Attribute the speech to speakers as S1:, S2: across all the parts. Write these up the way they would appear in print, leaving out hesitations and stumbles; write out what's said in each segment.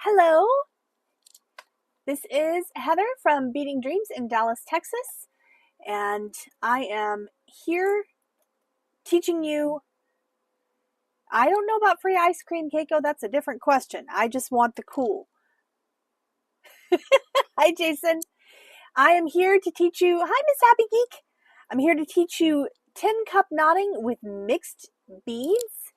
S1: Hello, this is Heather from Beading Dreams in Dallas, Texas, and I am here teaching you. I don't know about free ice cream, Keiko. That's a different question. I just want the cool. Hi, Jason. I am here to teach you. Hi, Miss Happy Geek. I'm here to teach you 10 cup knotting with mixed beads,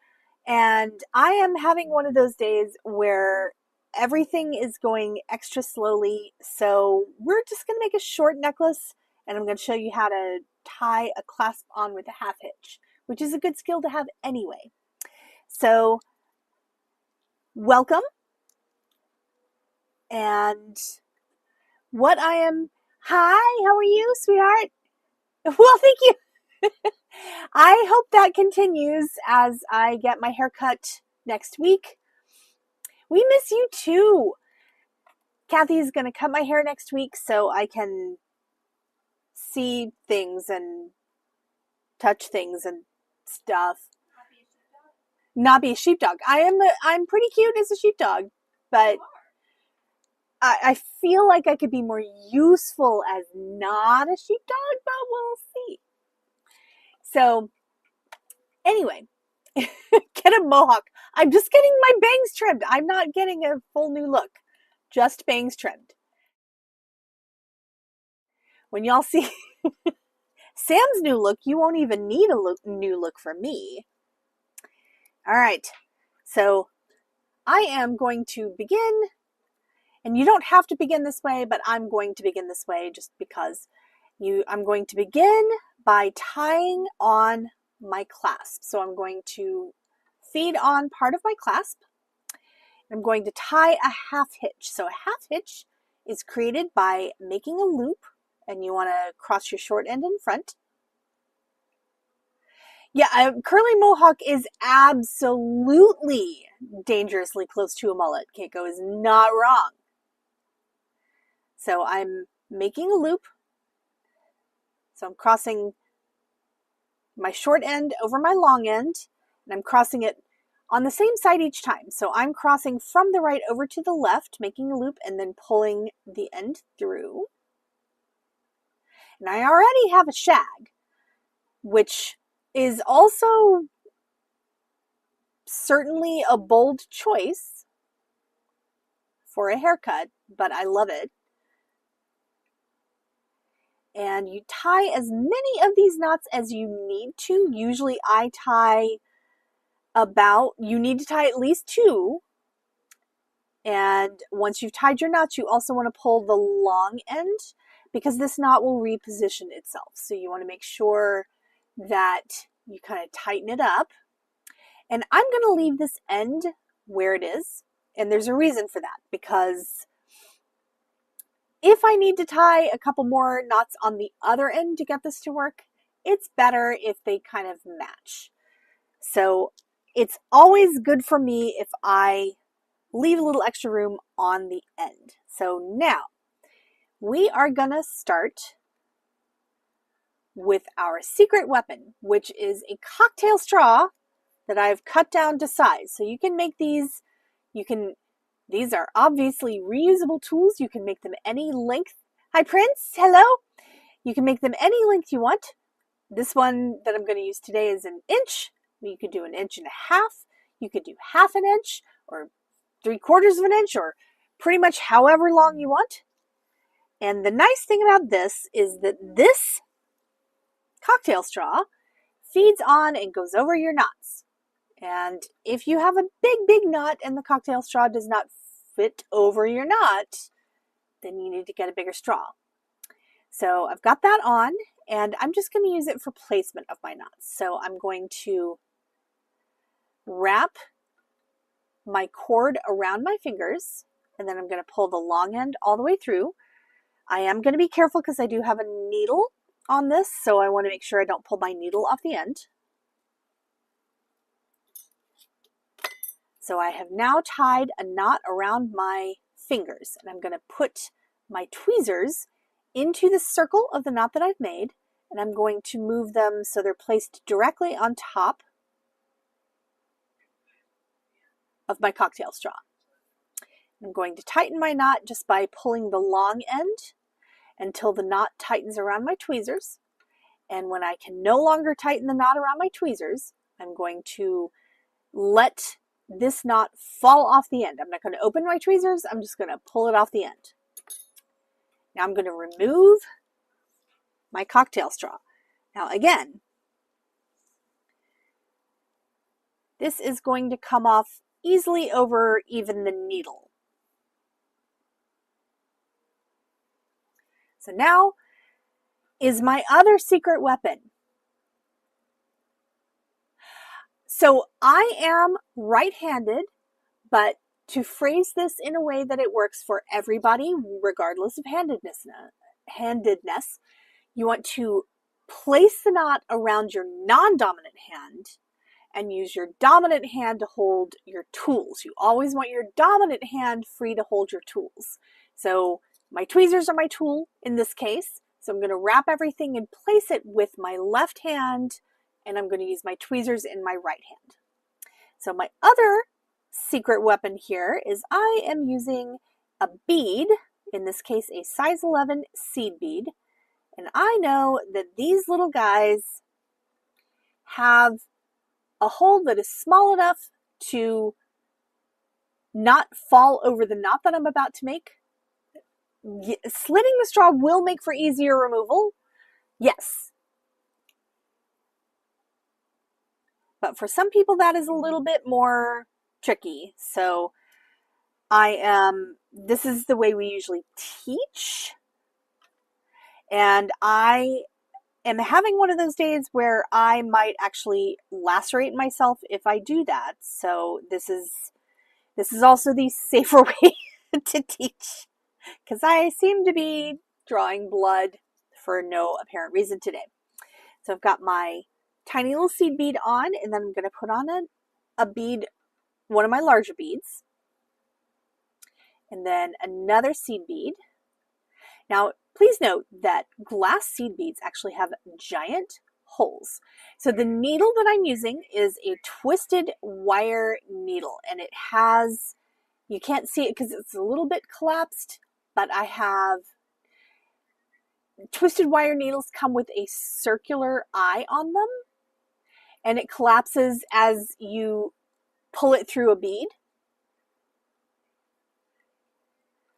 S1: and I am having one of those days where everything is going extra slowly, so we're just going to make a short necklace, and I'm going to show you how to tie a clasp on with a half hitch, which is a good skill to have anyway. So welcome, and hi, how are you, sweetheart? Well, thank you. I hope that continues as I get my hair cut next week. We miss you too. Kathy's going to cut my hair next week so I can see things and touch things and stuff. Not be a sheepdog. I'm pretty cute as a sheepdog, but I feel like I could be more useful as not a sheepdog, but we'll see. So anyway, get a mohawk. I'm just getting my bangs trimmed. I'm not getting a full new look, just bangs trimmed. When y'all see Sam's new look, you won't even need a new look from me. All right, so I am going to begin, and you don't have to begin this way, but I'm going to begin this way just because I'm going to begin by tying on my clasp. So I'm going to feed on part of my clasp. I'm going to tie a half hitch. So a half hitch is created by making a loop, and you want to cross your short end in front. Yeah, a curly mohawk is absolutely dangerously close to a mullet. Keiko is not wrong. So I'm making a loop. So I'm crossing my short end over my long end, and I'm crossing it on the same side each time. So I'm crossing from the right over to the left, making a loop, and then pulling the end through. And I already have a shag, which is also certainly a bold choice for a haircut, but I love it. And you tie as many of these knots as you need to. Usually I tie you need to tie at least 2. And once you've tied your knots, you also want to pull the long end because this knot will reposition itself. So you want to make sure that you kind of tighten it up. And I'm going to leave this end where it is. And there's a reason for that, because if I need to tie a couple more knots on the other end to get this to work, it's better if they kind of match. So it's always good for me if I leave a little extra room on the end. So now we are gonna start with our secret weapon, which is a cocktail straw that I've cut down to size. So you can make these, these are obviously reusable tools. You can make them any length. Hi Prince, hello. You can make them any length you want. This one that I'm going to use today is 1 inch. You could do 1.5 inches. You could do 1/2 inch or 3/4 inch, or pretty much however long you want. And the nice thing about this is that this cocktail straw feeds on and goes over your knots. And if you have a big knot and the cocktail straw does not fit over your knot, then you need to get a bigger straw. So I've got that on, and I'm just going to use it for placement of my knots. So I'm going to wrap my cord around my fingers, and then I'm going to pull the long end all the way through. I am going to be careful because I do have a needle on this, so I want to make sure I don't pull my needle off the end. So I have now tied a knot around my fingers, and I'm going to put my tweezers into the circle of the knot that I've made, and I'm going to move them so they're placed directly on top of my cocktail straw. I'm going to tighten my knot just by pulling the long end until the knot tightens around my tweezers. And when I can no longer tighten the knot around my tweezers, I'm going to let this knot fall off the end. I'm not going to open my tweezers, I'm just going to pull it off the end. Now I'm going to remove my cocktail straw. Now again, this is going to come off easily over even the needle. So now is my other secret weapon. So I am right-handed, but to phrase this in a way that it works for everybody, regardless of handedness, you want to place the knot around your non-dominant hand and use your dominant hand to hold your tools. You always want your dominant hand free to hold your tools. So my tweezers are my tool in this case. So I'm going to wrap everything and place it with my left hand, and I'm going to use my tweezers in my right hand. So my other secret weapon here is I am using a bead, in this case a size 11 seed bead, and I know that these little guys have a hole that is small enough to not fall over the knot that I'm about to make. Slitting the straw will make for easier removal, yes. But for some people that is a little bit more tricky. So this is the way we usually teach. And I am having one of those days where I might actually lacerate myself if I do that. So this is also the safer way to teach, because I seem to be drawing blood for no apparent reason today. So I've got my tiny little seed bead on, and then I'm going to put on a bead, one of my larger beads, and then another seed bead. Now, please note that glass seed beads actually have giant holes. So the needle that I'm using is a twisted wire needle, and it has, you can't see it because it's a little bit collapsed, but I have twisted wire needles come with a circular eye on them, and it collapses as you pull it through a bead.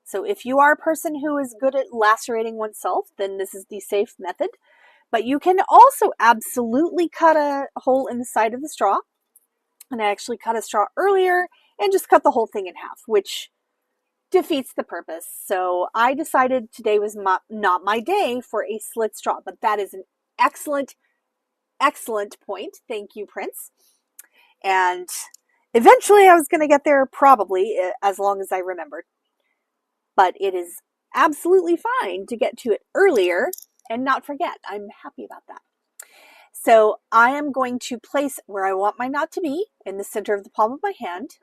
S1: So if you are a person who is good at lacerating oneself, then this is the safe method. But you can also absolutely cut a hole in the side of the straw. And I actually cut a straw earlier and just cut the whole thing in half, which defeats the purpose. So I decided today was not my day for a slit straw, but that is an excellent, excellent point. Thank you, Prince. And eventually I was going to get there, probably, as long as I remembered. But it is absolutely fine to get to it earlier and not forget. I'm happy about that. So I am going to place where I want my knot to be in the center of the palm of my hand,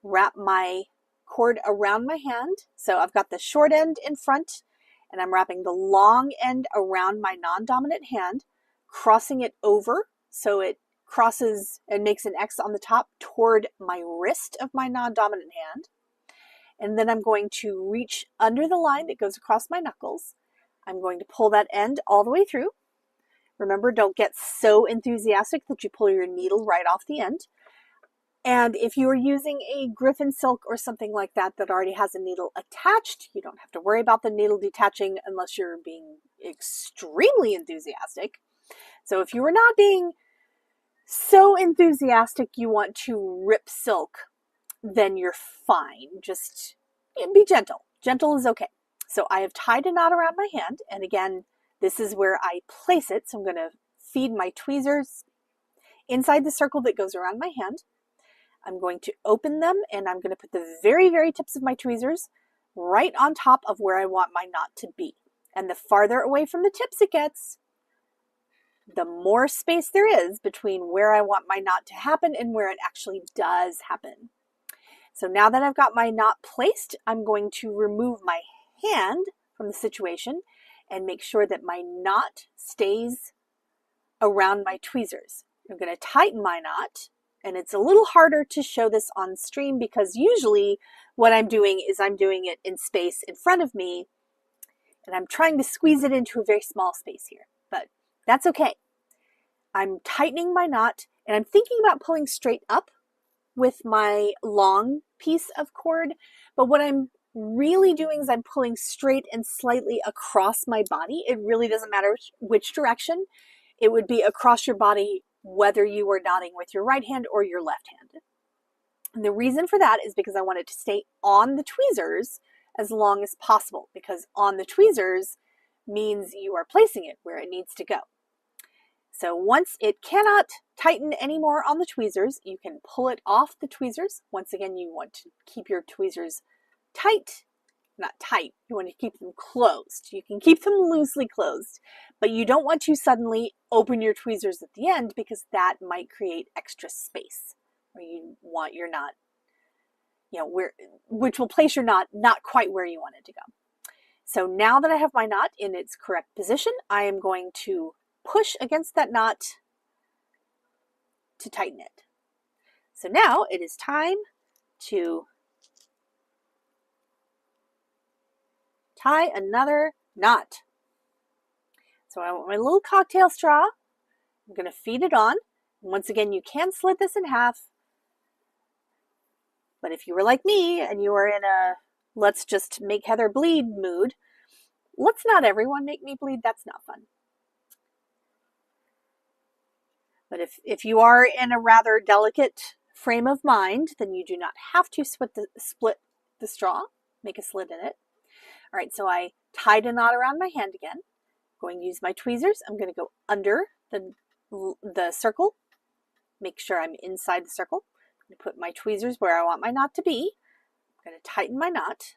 S1: wrap my cord around my hand. So I've got the short end in front, and I'm wrapping the long end around my non-dominant hand, crossing it over so it crosses and makes an X on the top toward my wrist of my non-dominant hand. And then I'm going to reach under the line that goes across my knuckles. I'm going to pull that end all the way through. Remember, don't get so enthusiastic that you pull your needle right off the end. And if you are using a griffin silk or something like that that already has a needle attached, you don't have to worry about the needle detaching unless you're being extremely enthusiastic. So if you are not being so enthusiastic you want to rip silk, then you're fine. Just be gentle. Gentle is okay. So I have tied a knot around my hand, and again, this is where I place it. So I'm going to feed my tweezers inside the circle that goes around my hand. I'm going to open them, and I'm going to put the very, very tips of my tweezers right on top of where I want my knot to be. And the farther away from the tips it gets, the more space there is between where I want my knot to happen and where it actually does happen. So now that I've got my knot placed, I'm going to remove my hand from the situation and make sure that my knot stays around my tweezers. I'm going to tighten my knot, And it's a little harder to show this on stream because usually what I'm doing is I'm doing it in space in front of me, and I'm trying to squeeze it into a very small space here, but that's okay. I'm tightening my knot, and I'm thinking about pulling straight up with my long piece of cord, but what I'm really doing is I'm pulling straight and slightly across my body. It really doesn't matter which direction. It would be across your body whether you were knotting with your right hand or your left hand. And the reason for that is because I want it to stay on the tweezers as long as possible, because on the tweezers means you are placing it where it needs to go. So once it cannot tighten anymore on the tweezers, you can pull it off the tweezers. Once again, you want to keep your tweezers tight, not tight, you want to keep them closed. You can keep them loosely closed, but you don't want to suddenly open your tweezers at the end because that might create extra space where you want your knot, which will place your knot not quite where you want it to go. So now that I have my knot in its correct position, I am going to push against that knot to tighten it. So now it is time to tie another knot. So I want my little cocktail straw. I'm going to feed it on. Once again, you can slit this in half. But if you were like me and you were in a let's just make Heather bleed mood, let's not everyone make me bleed. That's not fun. But if you are in a rather delicate frame of mind, then you do not have to split the straw, make a slit in it. All right, so I tied a knot around my hand again. I'm going to use my tweezers. I'm going to go under the circle, make sure I'm inside the circle. I'm going to put my tweezers where I want my knot to be. I'm going to tighten my knot.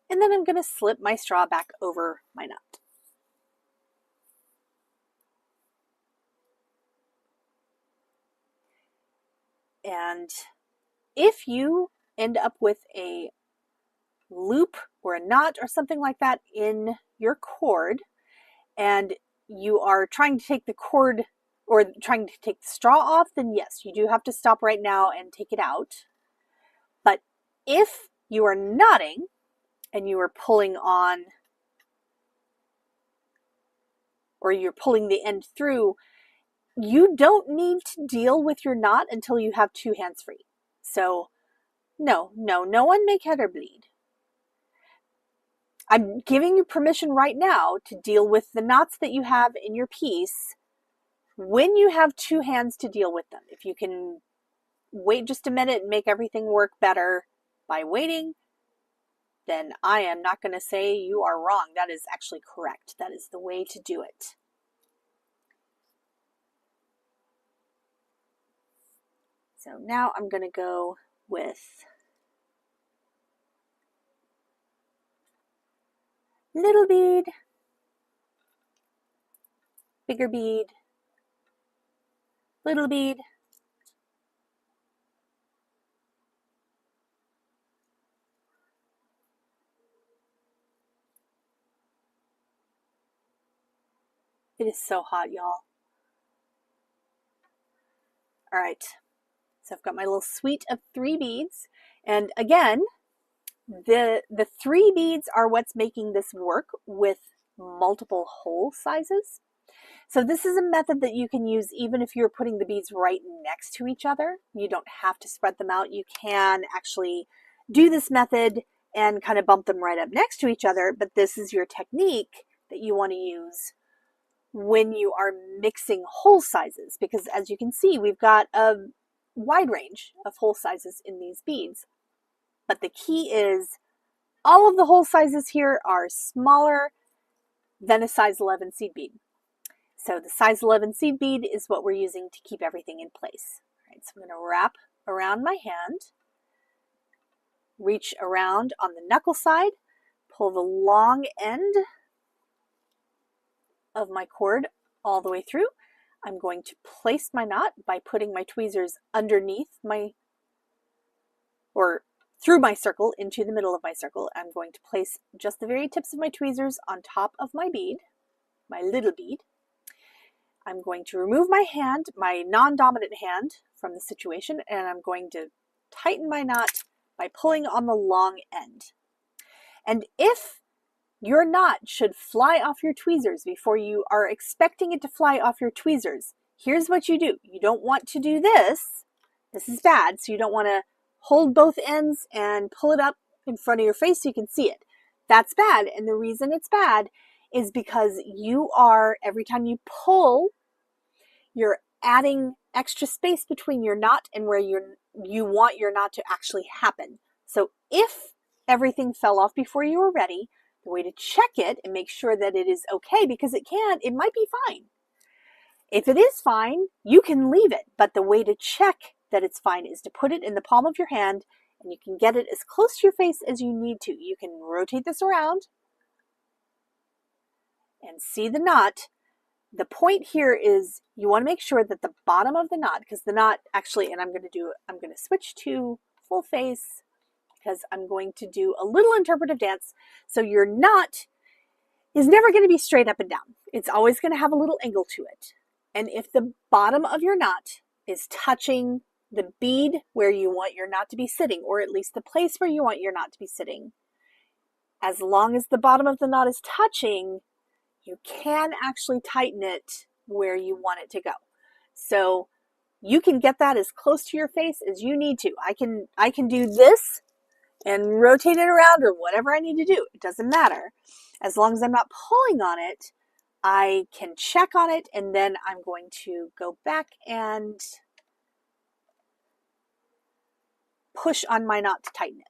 S1: And then I'm going to slip my straw back over my knot. And if you end up with a loop or a knot or something like that in your cord, and you are trying to take the cord or trying to take the straw off, then yes, you do have to stop right now and take it out. But if you are knotting and you are pulling on, or you're pulling the end through, you don't need to deal with your knot until you have two hands free. So no one make Heather bleed. I'm giving you permission right now to deal with the knots that you have in your piece when you have two hands to deal with them. If you can wait just a minute and make everything work better by waiting, then I am not going to say you are wrong. That is actually correct. That is the way to do it. So now I'm going to go with little bead, bigger bead, little bead, it is so hot, y'all. All right, so I've got my little suite of 3 beads, and again, the 3 beads are what's making this work with multiple hole sizes. So this is a method that you can use even if you're putting the beads right next to each other. You don't have to spread them out. You can actually do this method and kind of bump them right up next to each other, but this is your technique that you want to use when you are mixing hole sizes, because as you can see, we've got a wide range of hole sizes in these beads. But the key is all of the hole sizes here are smaller than a size 11 seed bead. So the size 11 seed bead is what we're using to keep everything in place. All right, so I'm going to wrap around my hand, reach around on the knuckle side, pull the long end of my cord all the way through. I'm going to place my knot by putting my tweezers underneath or through my circle into the middle of my circle. I'm going to place just the very tips of my tweezers on top of my bead, my little bead. I'm going to remove my hand, my non-dominant hand, from the situation, and I'm going to tighten my knot by pulling on the long end. And if your knot should fly off your tweezers before you are expecting it to fly off your tweezers, here's what you do. You don't want to do this. This is bad. So you don't want to hold both ends and pull it up in front of your face so you can see it. That's bad. And the reason it's bad is because you are, every time you pull, you're adding extra space between your knot and where you want your knot to actually happen. So if everything fell off before you were ready, the way to check it and make sure that it is okay, because it might be fine. If it is fine, you can leave it. But the way to check that it's fine is to put it in the palm of your hand, and you can get it as close to your face as you need to. You can rotate this around and see the knot. The point here is you want to make sure that the bottom of the knot, because the knot actually, and I'm going to switch to full face because I'm going to do a little interpretive dance. So your knot is never going to be straight up and down. It's always going to have a little angle to it. And if the bottom of your knot is touching the bead where you want your knot to be sitting, or at least the place where you want your knot to be sitting, as long as the bottom of the knot is touching, you can actually tighten it where you want it to go. So you can get that as close to your face as you need to. I can do this and rotate it around or whatever I need to do. It doesn't matter. As long as I'm not pulling on it, I can check on it, and then I'm going to go back and push on my knot to tighten it.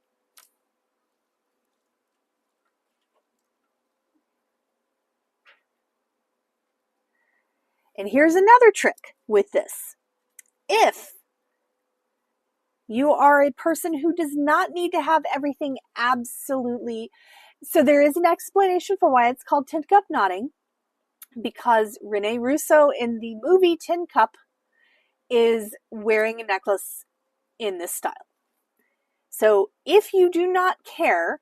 S1: And here's another trick with this. If you are a person who does not need to have everything absolutely, so there is an explanation for why it's called tin cup knotting, because Rene Russo in the movie Tin Cup is wearing a necklace in this style. So if you do not care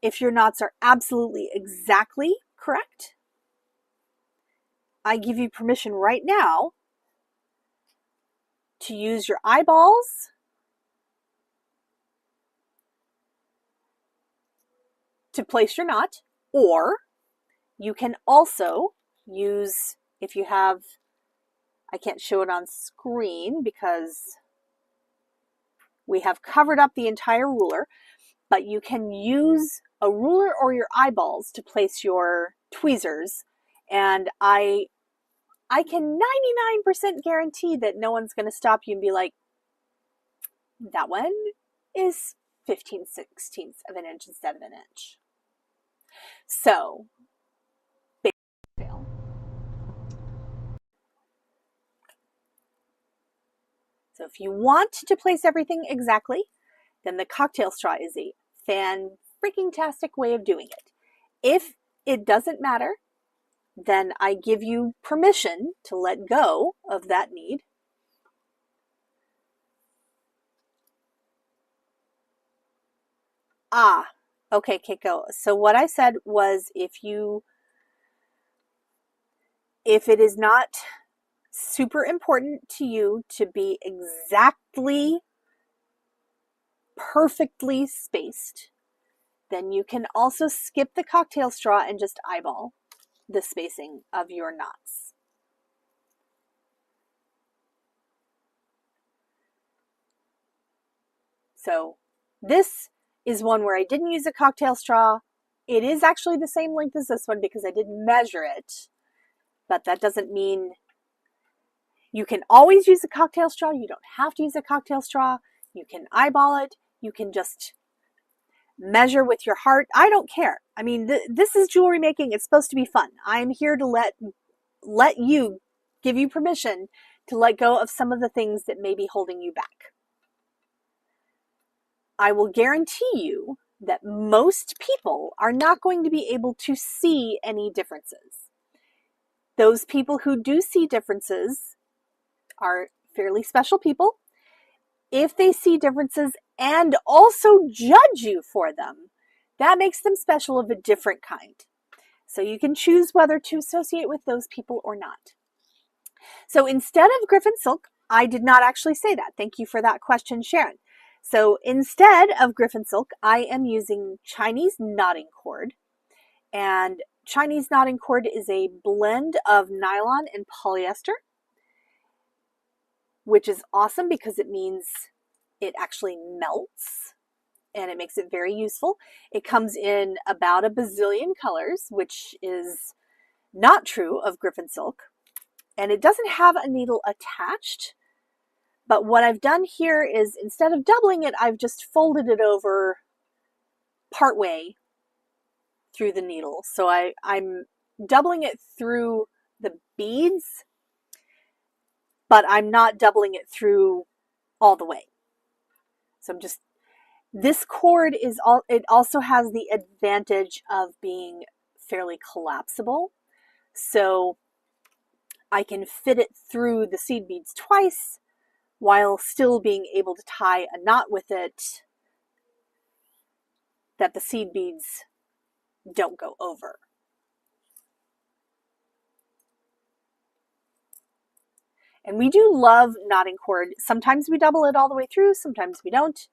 S1: if your knots are absolutely exactly correct, I give you permission right now to use your eyeballs to place your knot, or you can also use, if you have, I can't show it on screen because we have covered up the entire ruler, but you can use a ruler or your eyeballs to place your tweezers, and I can 99% guarantee that no one's going to stop you and be like, that one is 15/16 of an inch instead of an inch. So, fail. So if you want to place everything exactly, then the cocktail straw is a fan-freaking-tastic way of doing it. If it doesn't matter, then I give you permission to let go of that need. Okay, Keiko. So what I said was if it is not super important to you to be exactly perfectly spaced, then you can also skip the cocktail straw and just eyeball the spacing of your knots. So this is one where I didn't use a cocktail straw. It is actually the same length as this one because I didn't measure it, but that doesn't mean you can always use a cocktail straw. You don't have to use a cocktail straw. You can eyeball it. You can just measure with your heart. I don't care. I mean, this is jewelry making. It's supposed to be fun. I'm here to let you, give you permission to let go of some of the things that may be holding you back. I will guarantee you that most people are not going to be able to see any differences. Those people who do see differences are fairly special people. If they see differences and also judge you for them, that makes them special of a different kind. So you can choose whether to associate with those people or not. So instead of Griffin silk, I did not actually say that. Thank you for that question, Sharon. So instead of Griffin silk, I am using Chinese knotting cord. And Chinese knotting cord is a blend of nylon and polyester, which is awesome because it means it actually melts and it makes it very useful. It comes in about a bazillion colors, which is not true of Griffin silk. And it doesn't have a needle attached. But what I've done here is instead of doubling it, I've just folded it over partway through the needle. So I'm doubling it through the beads, but I'm not doubling it through all the way. So I'm just, this cord is all, it also has the advantage of being fairly collapsible. So I can fit it through the seed beads twice while still being able to tie a knot with it that the seed beads don't go over. And we do love knotting cord. Sometimes we double it all the way through, sometimes we don't.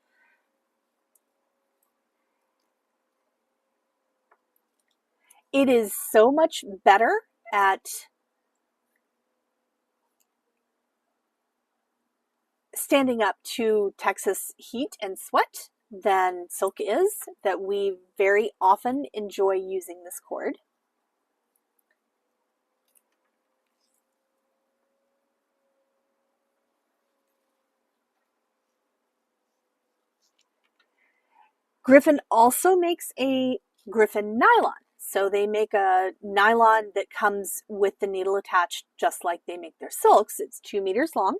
S1: It is so much better at standing up to Texas heat and sweat than silk is, that we very often enjoy using this cord. Griffin also makes a Griffin nylon. So they make a nylon that comes with the needle attached, just like they make their silks. It's 2 meters long.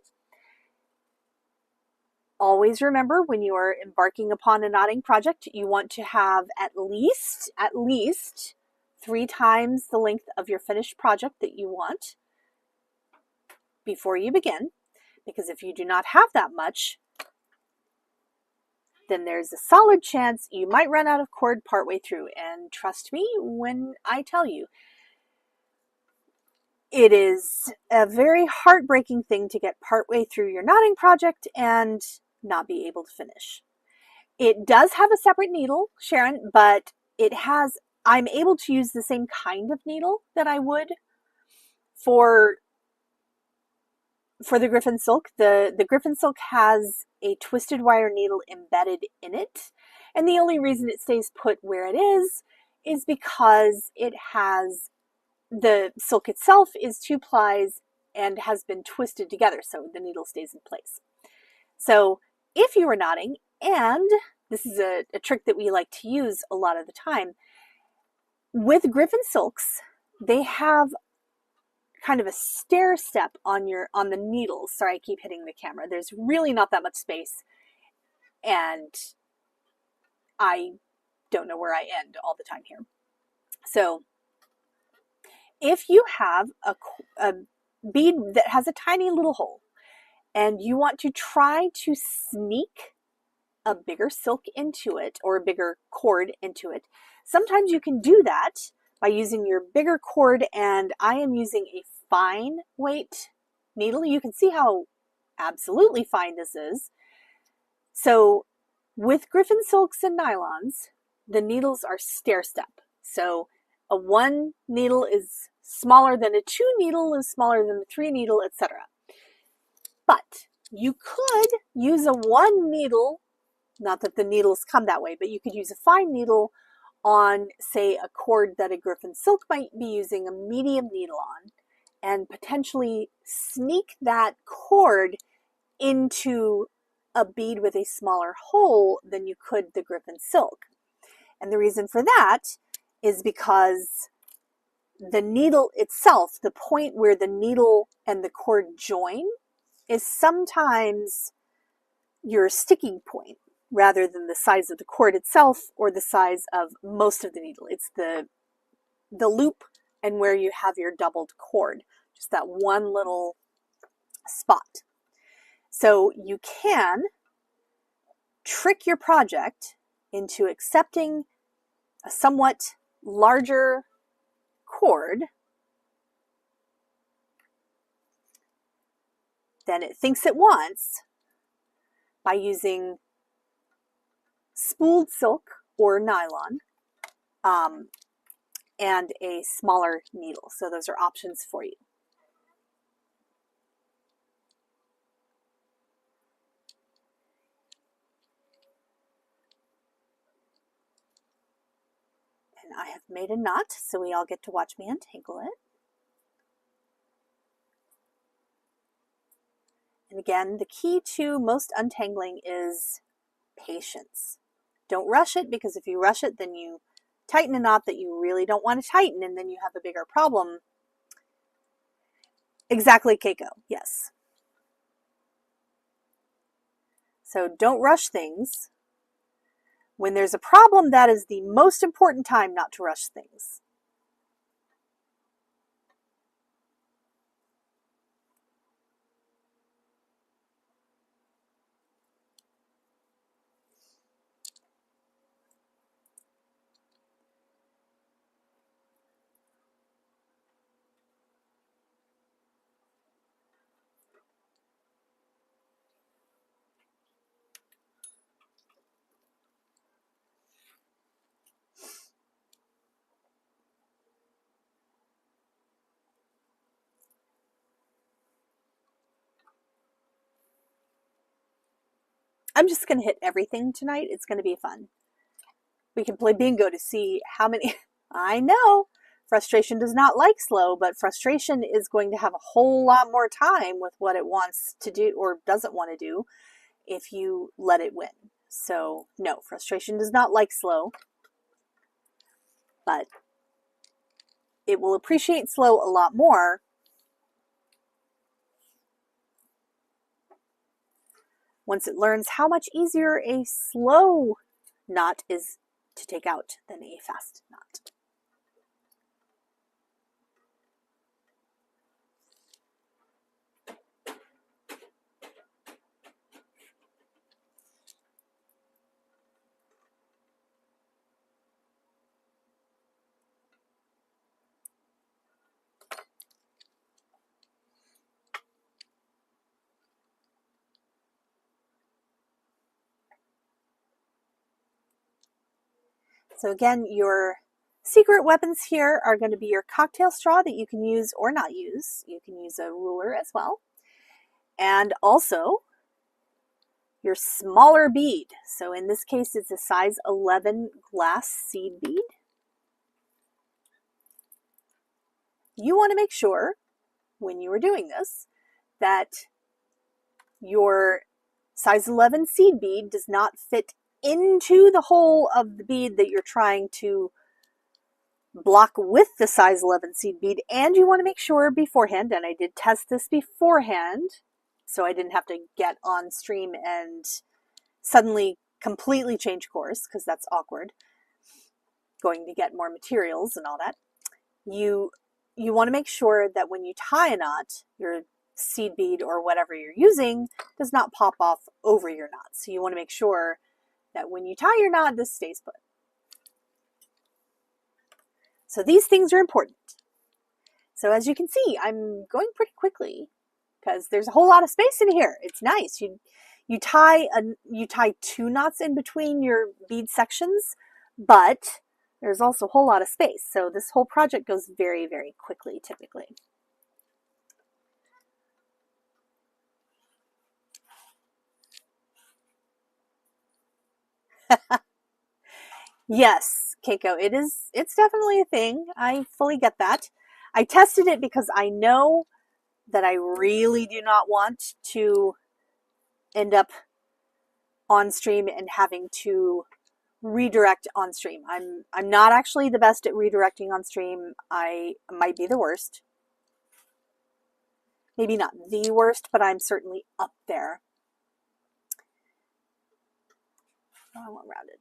S1: Always remember, when you are embarking upon a knotting project, you want to have at least 3 times the length of your finished project that you want before you begin. Because if you do not have that much, then there's a solid chance you might run out of cord partway through. And trust me when I tell you, it is a very heartbreaking thing to get partway through your knotting project and not be able to finish. It does have a separate needle, Sharon, but I'm able to use the same kind of needle that I would for the Griffin silk. The Griffin silk has a twisted wire needle embedded in it. And the only reason it stays put where it is because it has, the silk itself is 2 plies and has been twisted together, so the needle stays in place. So if you are knotting, and this is a trick that we like to use a lot of the time, with Griffin silks, they have kind of a stair step on the needles. Sorry, I keep hitting the camera. There's really not that much space, and I don't know where I end all the time here. So if you have a bead that has a tiny little hole and you want to try to sneak a bigger silk into it, or a bigger cord into it, sometimes you can do that by using your bigger cord, and I am using a fine weight needle. You can see how absolutely fine this is. So with Griffin silks and nylons, the needles are stair step. So a 1 needle is smaller than a 2 needle, is smaller than a 3 needle, etc. But you could use a 1 needle, not that the needles come that way, but you could use a fine needle on, say, a cord that a Griffin silk might be using a medium needle on, and potentially sneak that cord into a bead with a smaller hole than you could the Griffin silk. And the reason for that is because the needle itself, the point where the needle and the cord join, is sometimes your sticking point rather than the size of the cord itself or the size of most of the needle. It's the loop and where you have your doubled cord, just that one little spot. So you can trick your project into accepting a somewhat larger cord than it thinks it wants by using spooled silk or nylon and a smaller needle. So those are options for you. And I have made a knot, so we all get to watch me untangle it. And again, the key to most untangling is patience. Don't rush it, because if you rush it, then you tighten a knot that you really don't want to tighten, and then you have a bigger problem. Exactly, Keiko. Yes. So don't rush things. When there's a problem, that is the most important time not to rush things. I'm just going to hit everything tonight. It's going to be fun. We can play bingo to see how many. I know frustration does not like slow, but frustration is going to have a whole lot more time with what it wants to do or doesn't want to do if you let it win. So no, frustration does not like slow, but it will appreciate slow a lot more once it learns how much easier a slow knot is to take out than a fast knot. So again, your secret weapons here are going to be your cocktail straw that you can use or not use. You can use a ruler as well. And also your smaller bead. So in this case, it's a size 11 glass seed bead. You want to make sure when you are doing this that your size 11 seed bead does not fit into the hole of the bead that you're trying to block with the size 11 seed bead. And you want to make sure beforehand, and I did test this beforehand, so I didn't have to get on stream and suddenly completely change course, because that's awkward, going to get more materials and all that. You want to make sure that when you tie a knot, your seed bead or whatever you're using does not pop off over your knot. So you want to make sure that when you tie your knot, this stays put. So these things are important. So as you can see, I'm going pretty quickly because there's a whole lot of space in here. It's nice. You tie 2 knots in between your bead sections, but there's also a whole lot of space. So this whole project goes very, very quickly typically. Yes, Keiko, it's definitely a thing. I fully get that. I tested it because I know that I really do not want to end up on stream and having to redirect on stream. I'm not actually the best at redirecting on stream. I might be the worst. Maybe not the worst, but I'm certainly up there. Oh, I want rounded.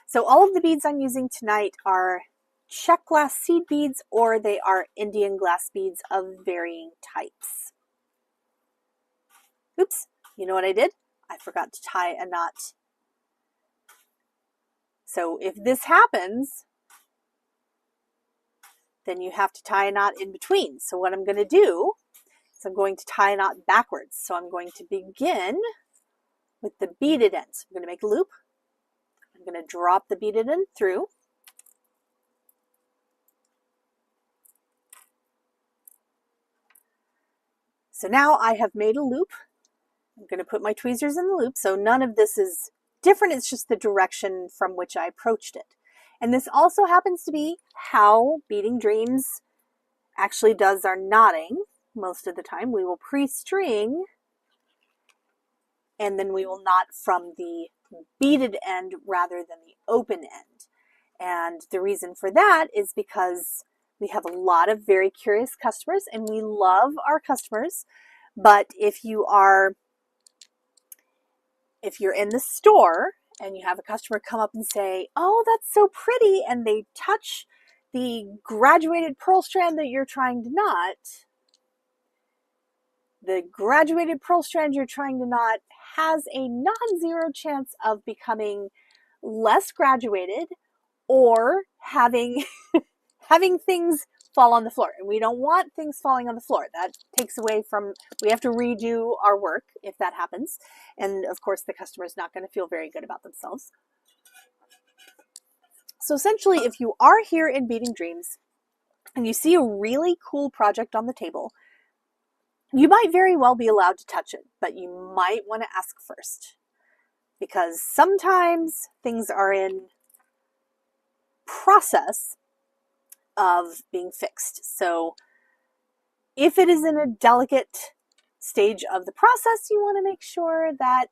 S1: So all of the beads I'm using tonight are check glass seed beads, or they are Indian glass beads of varying types. Oops, you know what I did? I forgot to tie a knot. So if this happens, then you have to tie a knot in between. So what I'm going to do is I'm going to tie a knot backwards. So I'm going to begin with the beaded end. So I'm going to make a loop. I'm going to drop the beaded end through. So now I have made a loop. I'm going to put my tweezers in the loop. So none of this is different. It's just the direction from which I approached it. And this also happens to be how Beading Dreams actually does our knotting. Most of the time we will pre-string and then we will knot from the beaded end rather than the open end. And the reason for that is because we have a lot of very curious customers and we love our customers. But if you're in the store and you have a customer come up and say, "Oh, that's so pretty," and they touch the graduated pearl strand that you're trying to knot, the graduated pearl strand you're trying to knot has a non-zero chance of becoming less graduated or having things fall on the floor. And we don't want things falling on the floor. That takes away from, we have to redo our work if that happens. And of course, the customer is not going to feel very good about themselves. So essentially, if you are here in Beading Dreams and you see a really cool project on the table, you might very well be allowed to touch it, but you might want to ask first, because sometimes things are in process of being fixed. So if it is in a delicate stage of the process, you want to make sure that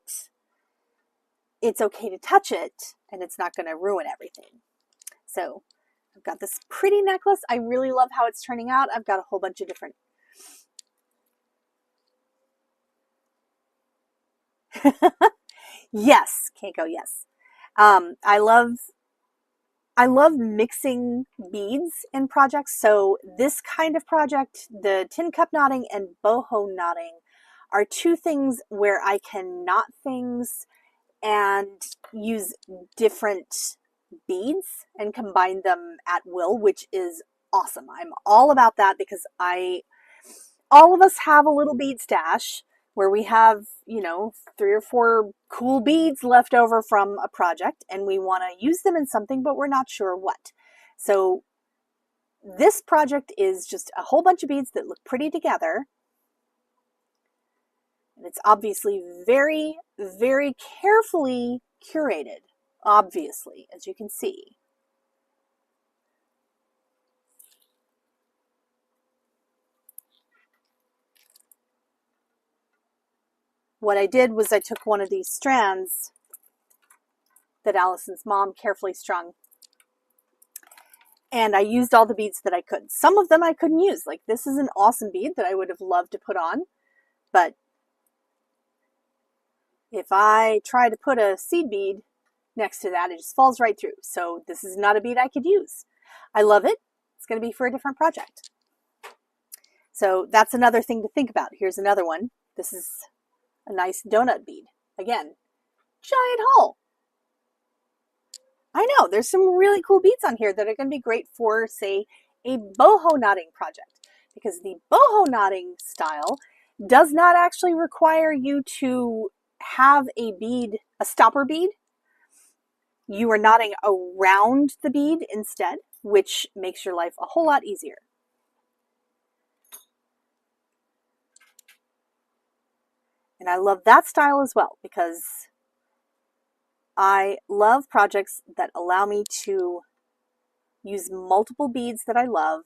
S1: it's okay to touch it and it's not going to ruin everything. So I've got this pretty necklace. I really love how it's turning out. I've got a whole bunch of different yes, Keiko, yes. I love mixing beads in projects. So this kind of project, the tin cup knotting and boho knotting, are two things where I can knot things and use different beads and combine them at will, which is awesome. I'm all about that because all of us have a little bead stash where we have, 3 or 4 cool beads left over from a project and we want to use them in something, but we're not sure what. So this project is just a whole bunch of beads that look pretty together. And it's obviously very, very carefully curated, obviously, as you can see. What I did was I took one of these strands that Allison's mom carefully strung, and I used all the beads that I could. Some of them I couldn't use. Like, this is an awesome bead that I would have loved to put on, but if I try to put a seed bead next to that, it just falls right through. So this is not a bead I could use. I love it. It's going to be for a different project. So that's another thing to think about. Here's another one. This is a nice donut bead. Again, giant hole. I know, there's some really cool beads on here that are going to be great for, say, a boho knotting project, because the boho knotting style does not actually require you to have a bead, a stopper bead. You are knotting around the bead instead, which makes your life a whole lot easier. And I love that style as well, because I love projects that allow me to use multiple beads that I love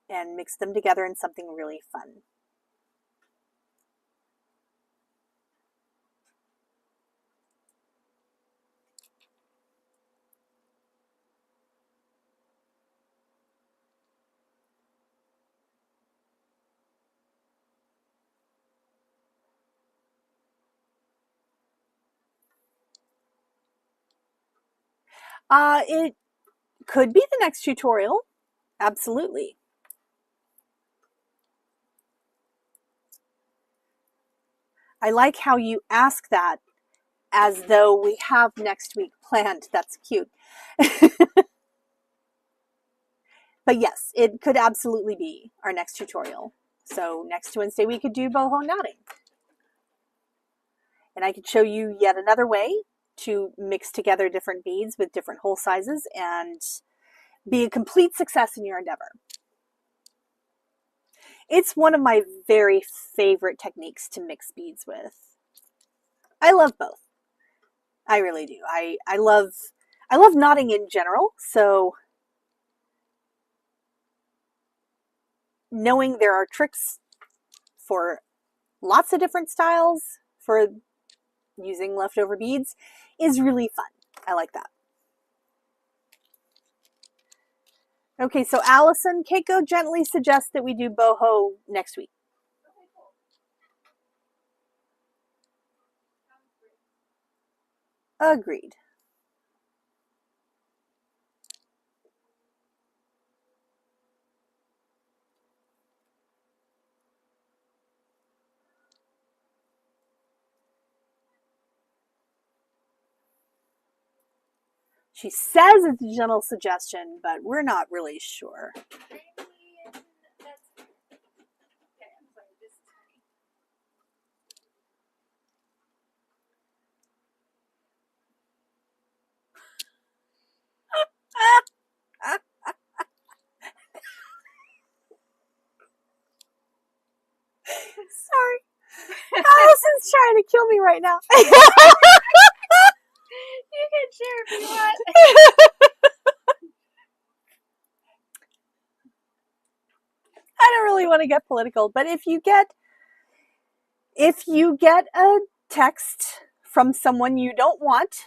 S1: and mix them together in something really fun. It could be the next tutorial. Absolutely. I like how you ask that as though we have next week planned. That's cute. But yes, it could absolutely be our next tutorial. So next Wednesday we could do boho knotting. And I could show you yet another way to mix together different beads with different hole sizes and be a complete success in your endeavor. It's one of my very favorite techniques to mix beads with. I love both. I really do. I love knotting in general, so knowing there are tricks for lots of different styles for using leftover beads is really fun. I like that. Okay, so Allison, Keiko gently suggests that we do boho next week. Agreed. She says it's a gentle suggestion, but we're not really sure. Sorry. Allison's trying to kill me right now.
S2: You can share if you want.
S1: I don't really want to get political, but if you get a text from someone you don't want,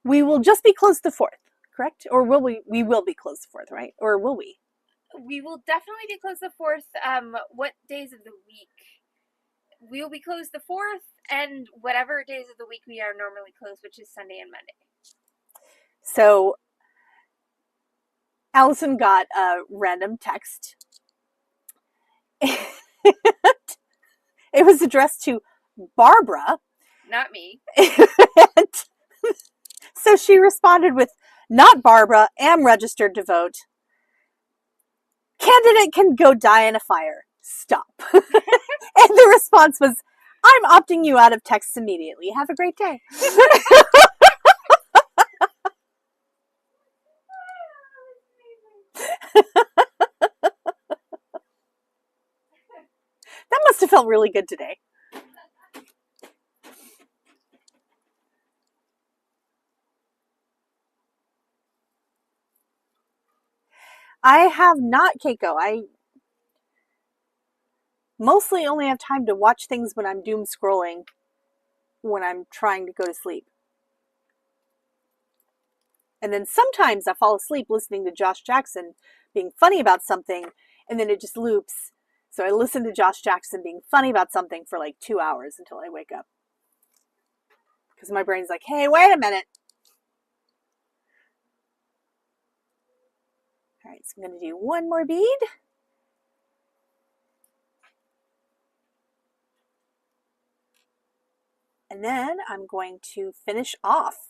S1: we will just be closed the 4th, correct? Or will we? We will be closed the 4th, right? Or will we?
S2: We will definitely be closed the 4th. What days of the week? We will be closed the 4th, and whatever days of the week we are normally closed, which is Sunday and Monday.
S1: So Allison got a random text. It was addressed to Barbara.
S2: Not me.
S1: And so she responded with, "Not Barbara, am registered to vote. Candidate can go die in a fire. Stop." And the response was, "I'm opting you out of texts immediately. Have a great day." That must have felt really good today. I have not, Keiko. I mostly only have time to watch things when I'm doom scrolling when I'm trying to go to sleep. And then sometimes I fall asleep listening to Josh Jackson being funny about something, and then it just loops. So I listen to Josh Jackson being funny about something for like 2 hours until I wake up. Because my brain's like, hey, wait a minute. All right, so I'm going to do one more bead. And then I'm going to finish off.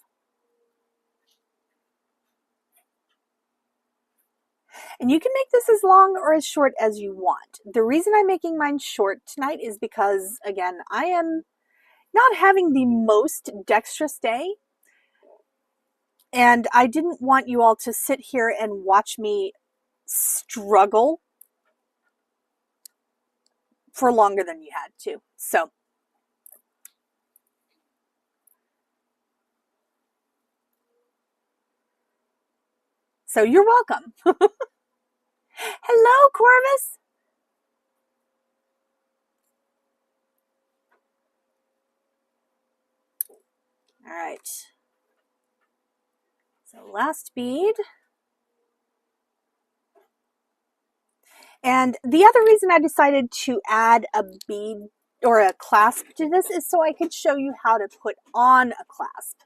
S1: And you can make this as long or as short as you want. The reason I'm making mine short tonight is because, again, I am not having the most dexterous day. And I didn't want you all to sit here and watch me struggle for longer than you had to. So you're welcome. Hello, Corvus. All right. So last bead. And the other reason I decided to add a bead or a clasp to this is so I could show you how to put on a clasp.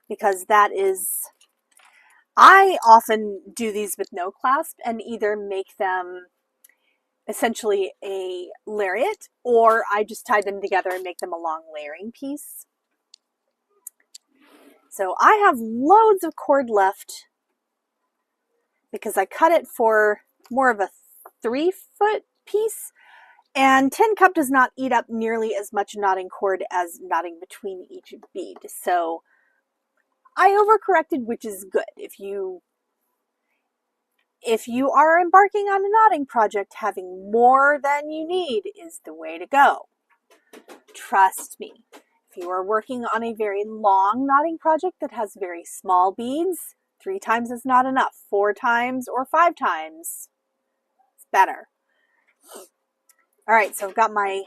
S1: Because that is, I often do these with no clasp and either make them essentially a lariat, or I just tie them together and make them a long layering piece. So I have loads of cord left because I cut it for more of a 3-foot piece. And 10 cup does not eat up nearly as much knotting cord as knotting between each bead. So I overcorrected, which is good. If you are embarking on a knotting project, having more than you need is the way to go. Trust me. If you are working on a very long knotting project that has very small beads, 3 times is not enough. 4 times or 5 times is better. All right, so I've got my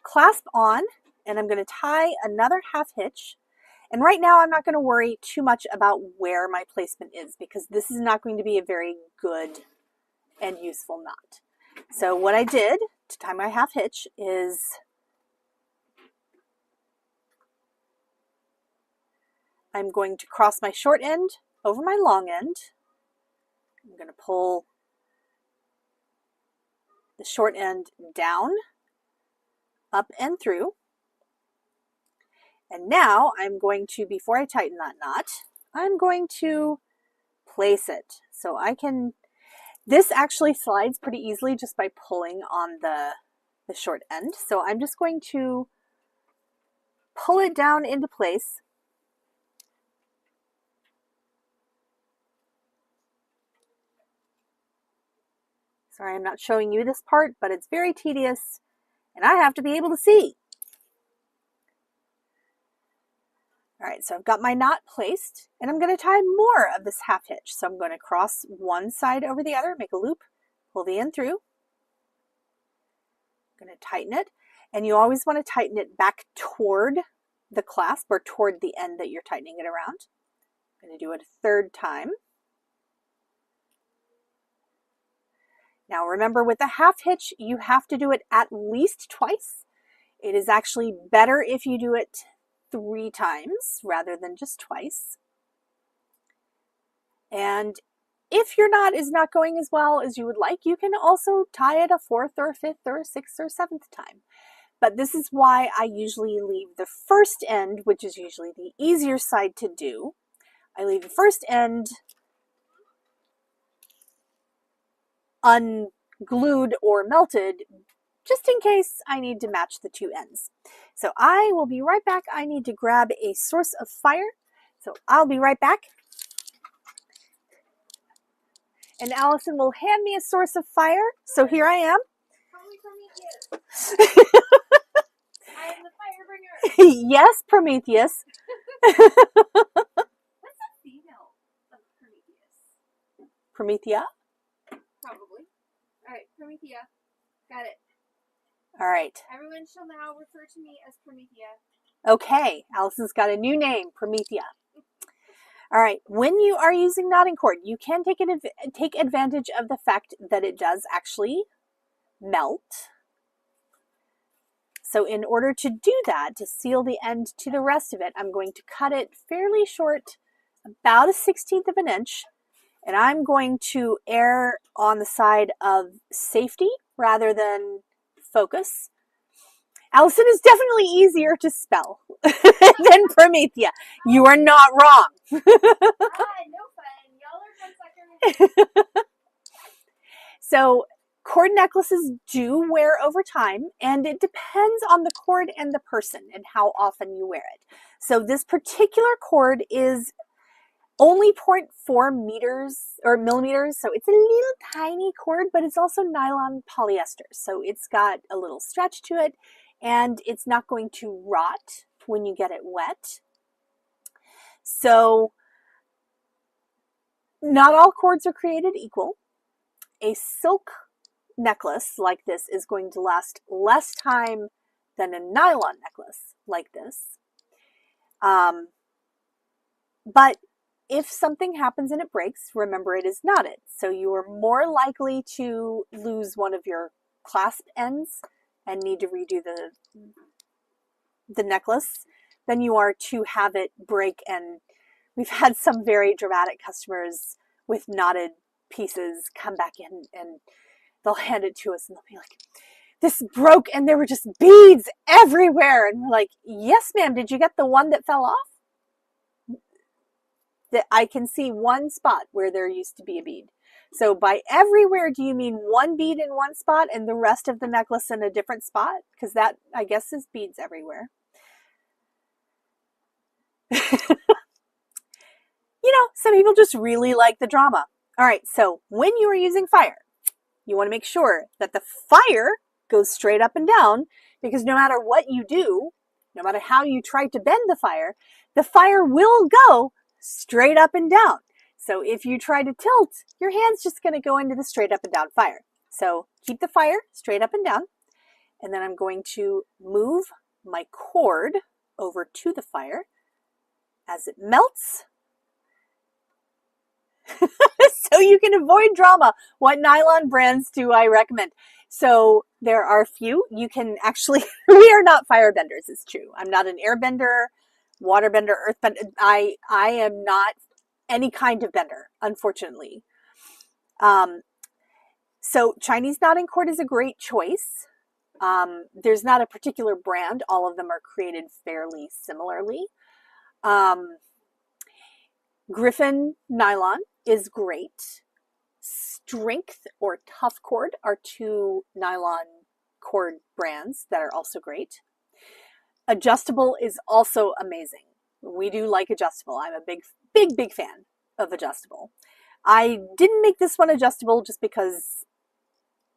S1: clasp on, and I'm going to tie another half hitch. And right now I'm not going to worry too much about where my placement is, because this is not going to be a very good and useful knot. So what I did to tie my half hitch is I'm going to cross my short end over my long end. I'm going to pull the short end down, up and through. And now I'm going to, before I tighten that knot, I'm going to place it. So I can, this actually slides pretty easily just by pulling on the short end. So I'm just going to pull it down into place. Sorry, I'm not showing you this part, but it's very tedious and I have to be able to see. All right, so I've got my knot placed, and I'm going to tie more of this half hitch. So I'm going to cross one side over the other, make a loop, pull the end through. I'm going to tighten it, and you always want to tighten it back toward the clasp or toward the end that you're tightening it around. I'm going to do it a 3rd time. Now remember, with the half hitch, you have to do it at least twice. It is actually better if you do it 3 times rather than just twice. And if your knot is not going as well as you would like, you can also tie it a 4th or 5th or 6th or 7th time. But this is why I usually leave the first end, which is usually the easier side to do. I leave the first end unglued or melted, just in case I need to match the 2 ends. So I will be right back. I need to grab a source of fire. So I'll be right back. And Allison will hand me a source of fire. So here I am.
S2: I am the fire bringer.
S1: Yes, Prometheus.
S2: What's the female of Prometheus?
S1: Promethea?
S2: Probably. Alright, Promethea. Got it.
S1: All right.
S2: Everyone shall now refer to me as Promethea.
S1: Okay, Allison's got a new name, Promethea. All right, when you are using knotting cord, you can take advantage of the fact that it does actually melt. So in order to do that, to seal the end to the rest of it, I'm going to cut it fairly short, about a 1/16 of an inch, and I'm going to err on the side of safety rather than focus. Allison is definitely easier to spell than Promethea. You are not wrong.
S2: No fun. Y'all are fun suckers.
S1: So cord necklaces do wear over time, and it depends on the cord and the person and how often you wear it. So this particular cord is only 0.4 meters or millimeters, so it's a little tiny cord, but it's also nylon polyester, so it's got a little stretch to it, and it's not going to rot when you get it wet. So not all cords are created equal. A silk necklace like this is going to last less time than a nylon necklace like this. But if something happens and it breaks, remember it is knotted. So you are more likely to lose one of your clasp ends and need to redo the necklace than you are to have it break. And we've had some very dramatic customers with knotted pieces come back in and they'll hand it to us and they'll be like, this broke and there were just beads everywhere. And we're like, yes, ma'am, did you get the one that fell off? That I can see one spot where there used to be a bead. So by everywhere, do you mean one bead in one spot and the rest of the necklace in a different spot? Because that, I guess, is beads everywhere. You know, some people just really like the drama. All right, so when you are using fire, you want to make sure that the fire goes straight up and down, because no matter what you do, no matter how you try to bend the fire will go straight up and down. So if you try to tilt, your hand's just going to go into the straight up and down fire. So keep the fire straight up and down. And then I'm going to move my cord over to the fire as it melts. So you can avoid drama. What nylon brands do I recommend? So there are a few. You can actually, we are not firebenders, it's true. I'm not an airbender, waterbender, earthbender. I am not any kind of bender, unfortunately. So Chinese knotting cord is a great choice. There's not a particular brand. All of them are created fairly similarly. Griffin nylon is great. Strength or Tough Cord are two nylon cord brands that are also great. Adjustable is also amazing. We do like adjustable. I'm a big fan of adjustable. I didn't make this one adjustable just because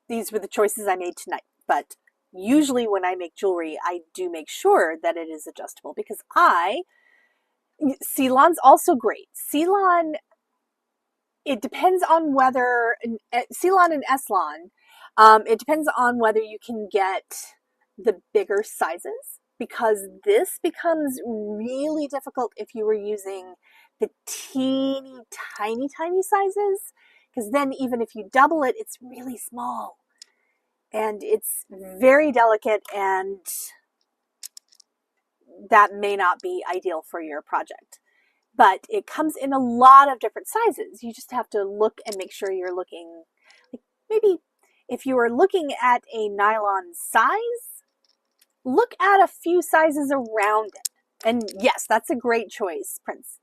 S1: these were the choices I made tonight, but usually when I make jewelry, I do make sure that it is adjustable because Ceylon's also great. Ceylon, it depends on whether, Ceylon and Eslon, it depends on whether you can get the bigger sizes, because this becomes really difficult if you were using the teeny tiny sizes, because then even if you double it, it's really small and it's very delicate, and that may not be ideal for your project. But it comes in a lot of different sizes. You just have to look and make sure you're looking, like maybe if you are looking at a nylon size, look at a few sizes around it. And yes, that's a great choice, Prince.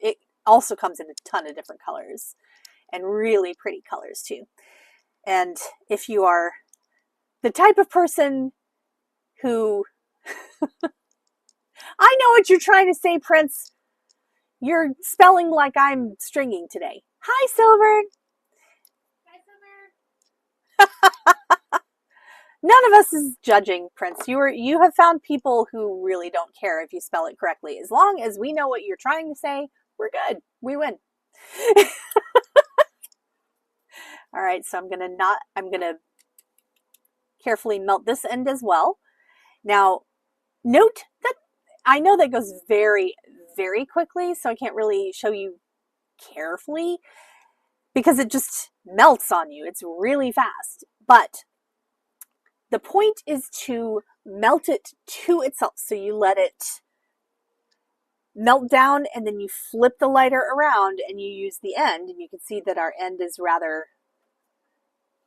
S1: It also comes in a ton of different colors and really pretty colors too. And if you are the type of person who, I know what you're trying to say, Prince. You're spelling like I'm stringing today. Hi, Silver.
S2: Hi, Silver.
S1: None of us is judging, Prince. You have found people who really don't care if you spell it correctly. As long as we know what you're trying to say, we're good. We win. All right, so I'm gonna carefully melt this end as well. Now, note that I know that goes very, very quickly, so I can't really show you carefully because it just melts on you. It's really fast. But the point is to melt it to itself. So you let it melt down and then you flip the lighter around and you use the end, and you can see that our end is rather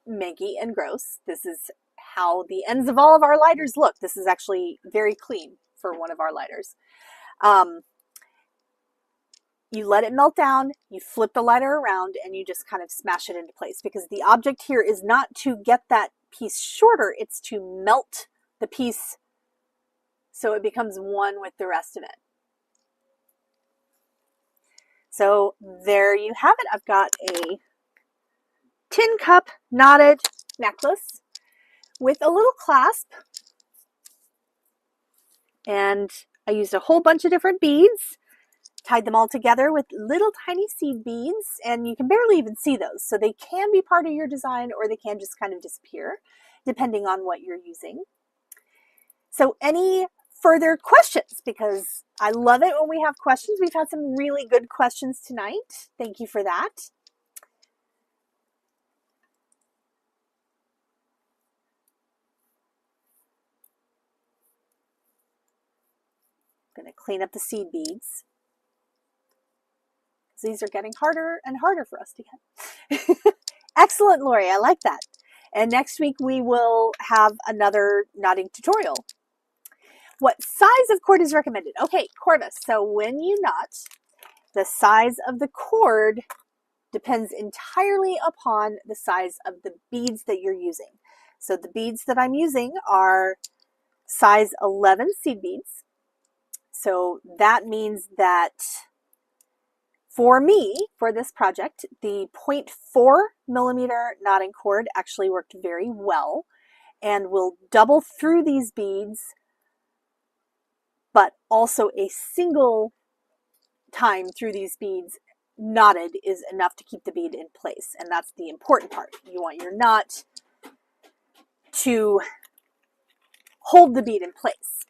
S1: manky and gross. This is how the ends of all of our lighters look. This is actually very clean for one of our lighters. You let it melt down, you flip the lighter around, and you just kind of smash it into place, because the object here is not to get that piece shorter, it's to melt the piece so it becomes one with the rest of it. So there you have it. I've got a tin cup knotted necklace with a little clasp, and I used a whole bunch of different beads, tied them all together with little tiny seed beads, and you can barely even see those. So they can be part of your design, or they can just kind of disappear depending on what you're using. So any further questions? Because I love it when we have questions. We've had some really good questions tonight. Thank you for that. I'm going to clean up the seed beads. These are getting harder and harder for us to get. Excellent, Lori. I like that. And next week we will have another knotting tutorial. What size of cord is recommended? Okay, Corvus. So when you knot, the size of the cord depends entirely upon the size of the beads that you're using. So the beads that I'm using are size 11 seed beads. So that means that for me, for this project, the 0.4 millimeter knotting cord actually worked very well, and will double through these beads, but also a single time through these beads knotted is enough to keep the bead in place. And that's the important part. You want your knot to hold the bead in place.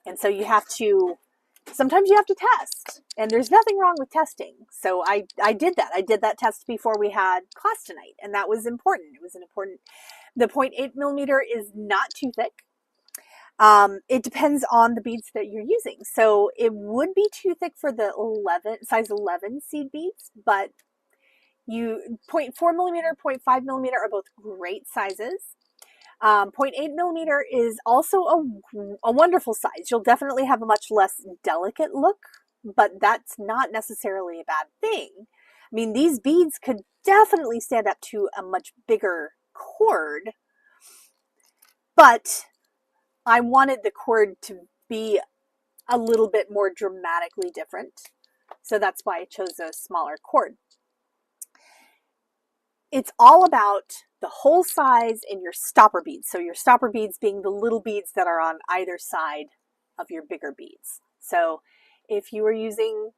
S1: And so you have to, sometimes you have to test, and there's nothing wrong with testing. So I did that. I did that test before we had class tonight, and that was important. It was an important, the 0.8 millimeter is not too thick. It depends on the beads that you're using. So it would be too thick for the size 11 seed beads, but 0.4 millimeter, 0.5 millimeter are both great sizes. 0.8 millimeter is also a wonderful size. You'll definitely have a much less delicate look, but that's not necessarily a bad thing. I mean, these beads could definitely stand up to a much bigger cord, but I wanted the cord to be a little bit more dramatically different. So that's why I chose a smaller cord. It's all about the hole size in your stopper beads. So your stopper beads being the little beads that are on either side of your bigger beads. So if you are using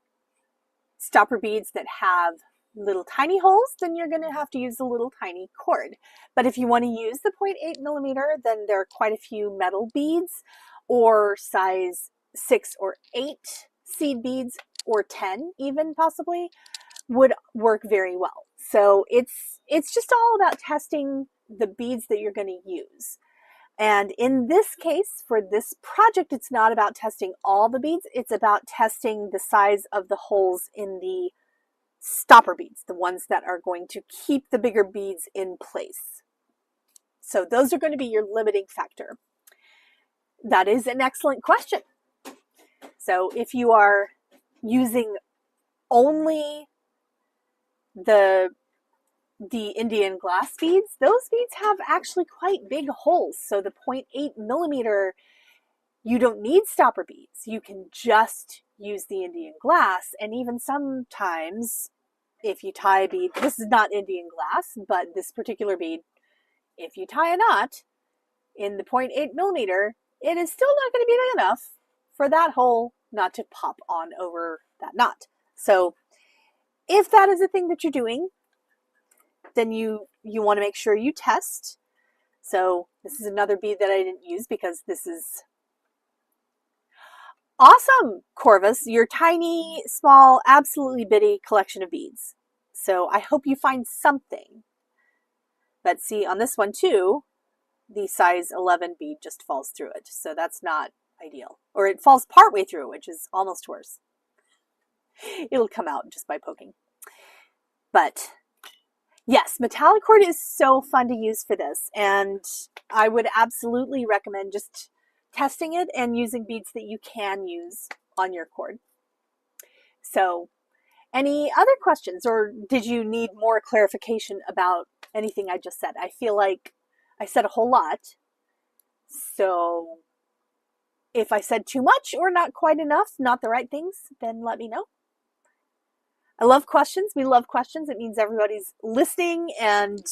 S1: stopper beads that have little tiny holes, then you're going to have to use a little tiny cord. But if you want to use the 0.8 millimeter, then there are quite a few metal beads, or size 6 or 8 seed beads, or 10 even possibly, would work very well. So it's just all about testing the beads that you're going to use. And in this case, for this project, it's not about testing all the beads. It's about testing the size of the holes in the stopper beads, the ones that are going to keep the bigger beads in place. So those are going to be your limiting factor. That is an excellent question. So if you are using only the Indian glass beads, those beads have actually quite big holes. So the 0.8 millimeter, you don't need stopper beads. You can just use the Indian glass. And even sometimes if you tie a bead, this is not Indian glass, but this particular bead, if you tie a knot in the 0.8 millimeter, it is still not going to be big enough for that hole not to pop on over that knot. So if that is a thing that you're doing, then you want to make sure you test. So this is another bead that I didn't use because this is awesome, Corvus, your tiny, small, absolutely bitty collection of beads. So I hope you find something. But see, on this one too, the size 11 bead just falls through it. So that's not ideal. Or it falls partway through, which is almost worse. It'll come out just by poking. But yes, metallic cord is so fun to use for this. And I would absolutely recommend just testing it and using beads that you can use on your cord. So any other questions, or did you need more clarification about anything I just said? I feel like I said a whole lot. So if I said too much or not quite enough, not the right things, then let me know. I love questions. We love questions. It means everybody's listening and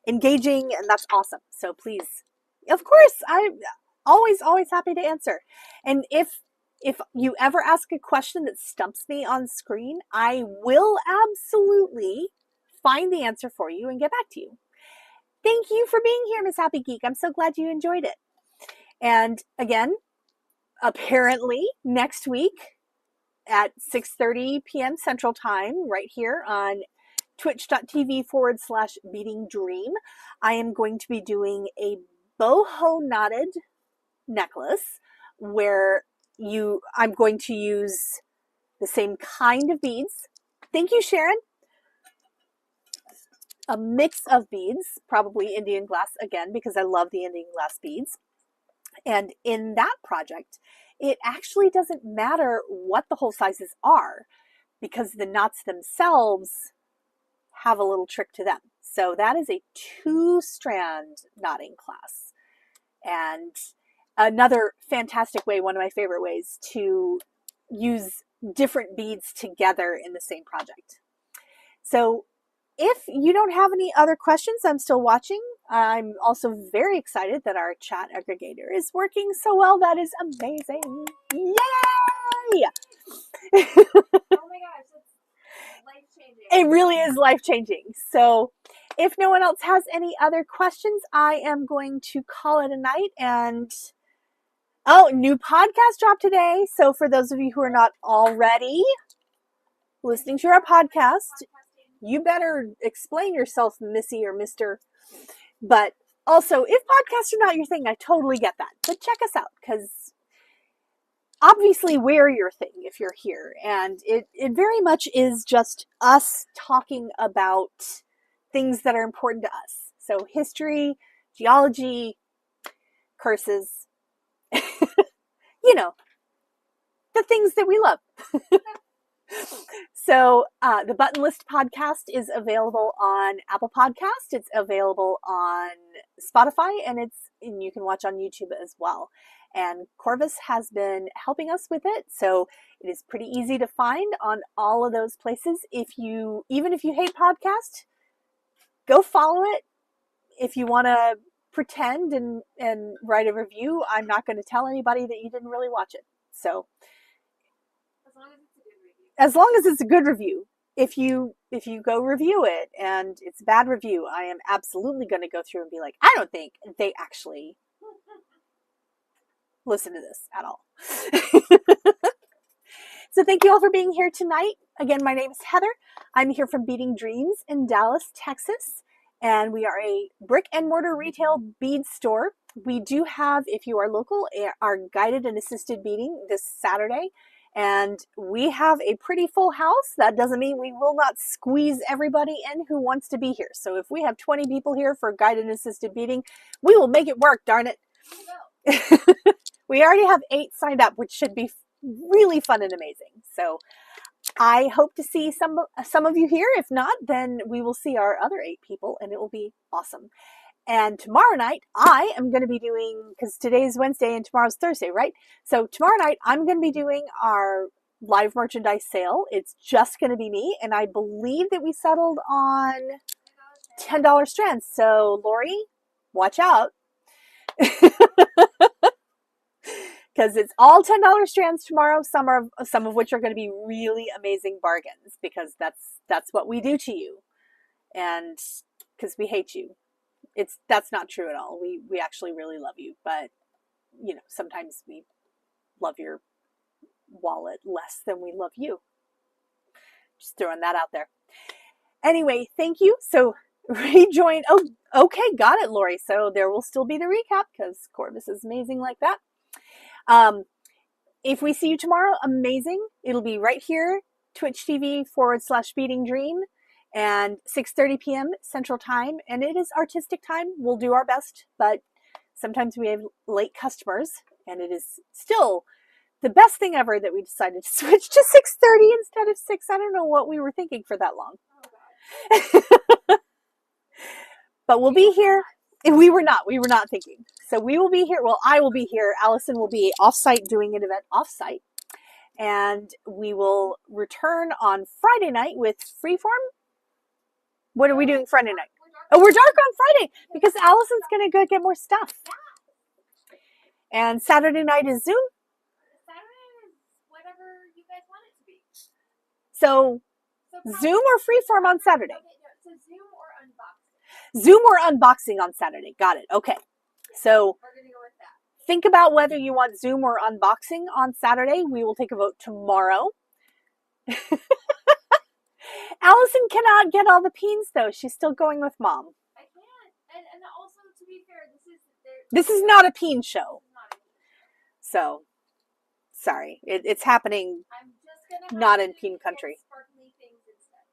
S1: engaging, and that's awesome. So please, of course, I'm always happy to answer. And if you ever ask a question that stumps me on screen, I will absolutely find the answer for you and get back to you. Thank you for being here, Miss Happy Geek. I'm so glad you enjoyed it. And again, apparently next week at 6:30 p.m. Central Time, right here on twitch.tv/beading dream, I am going to be doing a boho knotted necklace where I'm going to use the same kind of beads. Thank you, Sharon. A mix of beads, probably Indian glass again, because I love the Indian glass beads. And in that project, it actually doesn't matter what the hole sizes are, because the knots themselves have a little trick to them. So that is a 2-strand knotting class. And another fantastic way, one of my favorite ways to use different beads together in the same project. So if you don't have any other questions, I'm still watching. I'm also very excited that our chat aggregator is working so well. That is amazing. Yay!
S2: Oh my gosh, that's life-changing.
S1: It really is life-changing. So if no one else has any other questions, I am going to call it a night. And new podcast drop today. So for those of you who are not already listening to our podcast, you better explain yourself, Missy or Mr. But also, if podcasts are not your thing, I totally get that. But check us out, because obviously we're your thing if you're here. And it very much is just us talking about things that are important to us. So history, geology, curses, the things that we love. So the Button List podcast is available on Apple Podcast. It's available on Spotify, and you can watch on YouTube as well. And Corvus has been helping us with it, so it is pretty easy to find on all of those places. Even if you hate podcast, go follow it. If you want to pretend and write a review, I'm not going to tell anybody that you didn't really watch it. So as long as it's a good review. If you go review it and it's a bad review, I am absolutely going to go through and be like, I don't think they actually listen to this at all. So thank you all for being here tonight. Again, my name is Heather. I'm here from Beading Dreams in Dallas, Texas. And we are a brick and mortar retail bead store. We do have, if you are local, our guided and assisted beading this Saturday. And we have a pretty full house. That doesn't mean we will not squeeze everybody in who wants to be here. So if we have 20 people here for guided and assisted beading, we will make it work, darn it. We already have 8 signed up, which should be really fun and amazing. So I hope to see some of you here. If not, then we will see our other 8 people, and it will be awesome. And tomorrow night, I am going to be doing, because today's Wednesday and tomorrow's Thursday, right? So tomorrow night, I'm going to be doing our live merchandise sale. It's just going to be me, and I believe that we settled on $10 strands. So Lori, watch out. Because it's all $10 strands tomorrow, some of which are going to be really amazing bargains, because that's what we do to you, and because we hate you. That's not true at all. We actually really love you, but sometimes we love your wallet less than we love you. Just throwing that out there. Anyway, thank you. So rejoin. Oh, okay, got it, Lori. So there will still be the recap, because Corvus is amazing like that. If we see you tomorrow, amazing. It'll be right here, Twitch TV /Beading Dream, and 6:30 p.m. Central Time. And it is artistic time. We'll do our best, but sometimes we have late customers, and it is still the best thing ever that we decided to switch to 6:30 instead of 6. I don't know what we were thinking for that long. Oh, but we'll be here. We were not thinking. So we will be here. Well, I will be here. Allison will be offsite doing an event offsite. And we will return on Friday night with Freeform. What are we doing Friday night? Oh, we're dark on Friday because Allison's going to go get more stuff. And Saturday night is Zoom.
S2: Saturday is whatever you guys want it to be.
S1: So Zoom or Freeform on Saturday?
S2: Okay, no, so Zoom or unboxing.
S1: Zoom or unboxing on Saturday. Got it. Okay. So
S2: we're going to go with that.
S1: Think about whether you want Zoom or unboxing on Saturday. We will take a vote tomorrow. Allison cannot get all the peens, though. She's still going with Mom.
S2: I can't. And also, to be fair,
S1: this is not a peen show. So, sorry. It's happening
S2: I'm just gonna
S1: not in peen country.
S2: Sparkly things instead.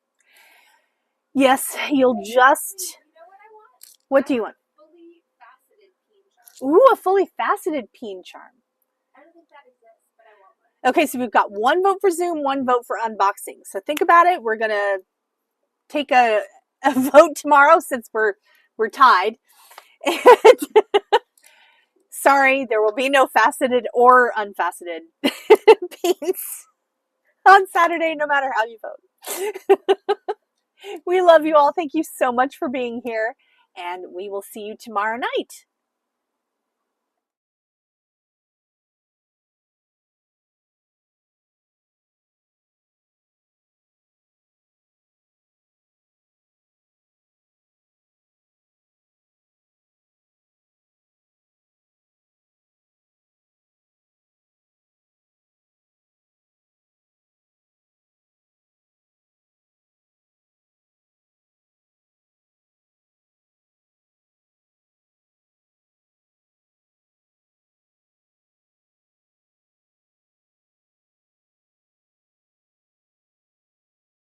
S1: Yes, you'll just...
S2: You know what I want?
S1: What do you want?
S2: Fully faceted peen charm.
S1: Ooh, a fully faceted peen charm.
S2: I don't think that exists, but I want one.
S1: Okay, so we've got 1 vote for Zoom, 1 vote for unboxing. So think about it. We're going to take a vote tomorrow since we're tied. And sorry, there will be no faceted or unfaceted beans on Saturday, no matter how you vote. We love you all. Thank you so much for being here, and we will see you tomorrow night.